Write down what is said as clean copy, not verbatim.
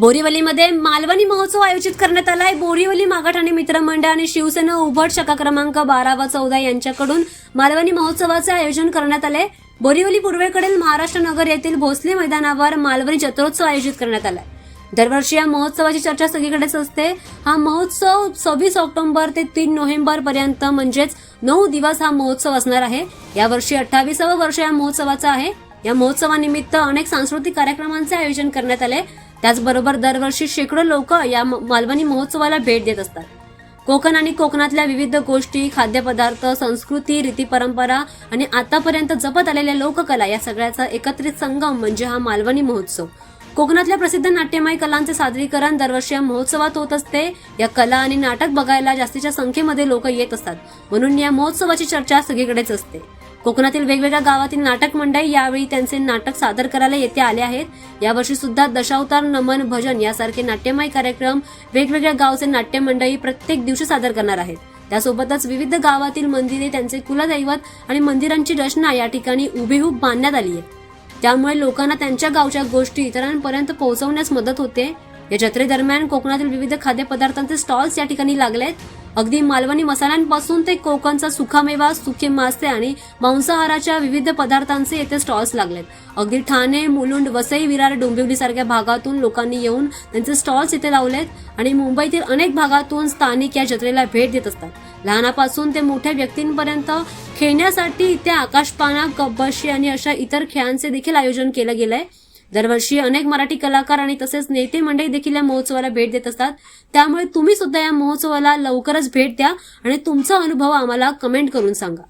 बोरिवलीमध्ये मालवणी महोत्सव आयोजित करण्यात आलाय। बोरिवली मागाठाणे मित्रमंडळ आणि शिवसेना उभट शाखा क्रमांक 12 व 14 यांच्याकडून मालवणी महोत्सवाचे आयोजन करण्यात आले। बोरिवली पूर्वेकडील महाराष्ट्र नगर येथील भोसले मैदानावर मालवणी जत्रोत्सव आयोजित करण्यात आलाय। दरवर्षी या महोत्सवाची चर्चा सगळीकडेच असते। हा महोत्सव 26 ऑक्टोबर ते 3 नोव्हेंबर पर्यंत म्हणजेच 9 दिवस हा महोत्सव असणार आहे। यावर्षी 28वे वर्ष या महोत्सवाचं आहे। या महोत्सवानिमित्त अनेक सांस्कृतिक कार्यक्रमांचे आयोजन करण्यात आले। त्याचबरोबर दरवर्षी शेकडो लोक या मालवणी महोत्सवाला भेट देत असतात। कोकण आणि कोकणातल्या विविध गोष्टी, खाद्यपदार्थ, संस्कृती, रीती परंपरा आणि आतापर्यंत जपत आलेल्या लोककला या सगळ्याचा एकत्रित संगम म्हणजे हा मालवणी महोत्सव। कोकणातल्या प्रसिद्ध नाट्यमय कलांचे सादरीकरण दरवर्षी या महोत्सवात होत असते। या कला आणि नाटक बघायला जास्तीच्या संख्येमध्ये लोक येत असतात, म्हणून या महोत्सवाची चर्चा सगळीकडेच असते। कोकणातील वेगवेगळ्या गावातील नाटक मंडळी यावेळी त्यांचे नाटक सादर करायला येथे आले आहेत। यावर्षी सुद्धा दशावतार, नमन, भजन यासारखे नाट्यमय कार्यक्रम वेगवेगळ्या गावचे नाट्य मंडळी प्रत्येक दिवशी सादर करणार आहेत। त्यासोबतच विविध गावातील मंदिरे, त्यांचे कुलदैवत आणि मंदिरांची रचना या ठिकाणी हुबेहूब बांधण्यात आली आहे। त्यामुळे लोकांना त्यांच्या गावच्या गोष्टी इतरांपर्यंत पोहोचवण्यास मदत होते। या जत्रेदरम्यान कोकणातील विविध खाद्यपदार्थांचे स्टॉल्स या ठिकाणी लागलेत। अगदी मालवणी मसाल्यांपासून ते कोकणचा सुखामेवा, सुके मासे आणि मांसाहाराच्या विविध पदार्थांचे येथे स्टॉल्स लागलेत। अगदी ठाणे, मुलुंड, वसई, विरार, डोंबिवली सारख्या भागातून लोकांनी येऊन त्यांचे स्टॉल्स इथे लावलेत आणि मुंबईतील अनेक भागातून स्थानिक या जत्रेला भेट देत असतात। लहानापासून ते मोठ्या व्यक्तींपर्यंत खेळण्यासाठी इथे आकाशपाळा, कबड्डी आणि अशा इतर खेळांचे देखील आयोजन केलं गेलंय। दरवर्षी अनेक मराठी कलाकार आणि तसेच नेते मंडळी देखील या महोत्सवाला भेट देत असतात। त्यामुळे तुम्ही सुद्धा या महोत्सवाला लवकरच भेट द्या आणि तुमचा अनुभव आम्हाला कमेंट करून सांगा।